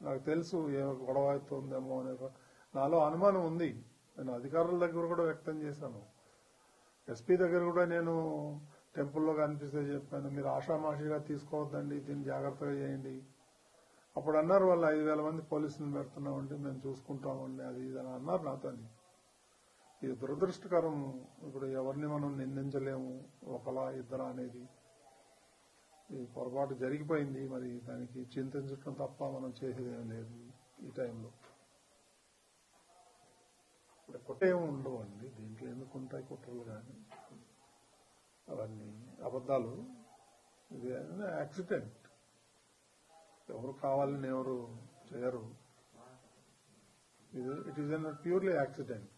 నాకు తెలుసు ఏ గొడవ అవుతుందేమో అనే నాలో అనుమానం ఉంది. నేను అధికారుల దగ్గర కూడా వ్యక్తం చేశాను. ఎస్పీ దగ్గర కూడా నేను టెంపుల్లో కనిపిస్తే చెప్పాను, మీరు ఆషామాషిగా తీసుకోవద్దండి, దీన్ని జాగ్రత్తగా చేయండి. అప్పుడు అన్నారు వాళ్ళు 5,000 మంది పోలీసులను పెడుతున్నామండి, మేము చూసుకుంటామండి, అది ఇది అని అన్నారు నాతో. ఇది దురదృష్టకరం. ఇప్పుడు ఎవరిని మనం నిందించలేము, ఒకలా ఇద్దరా అనేది. ఈ పొరపాటు జరిగిపోయింది, మరి దానికి చింతించడం తప్ప మనం చేసేదేం లేదు ఈ టైంలో. ఇప్పుడు కుట్రేమి ఉండవండి దీంట్లో, ఎందుకు ఉంటాయి కుట్రలు కానీ అవన్నీ అబద్ధాలు. ఇది యాక్సిడెంట్, ఎవరు కావాలని ఎవరు చేయరు. It is an purely accident.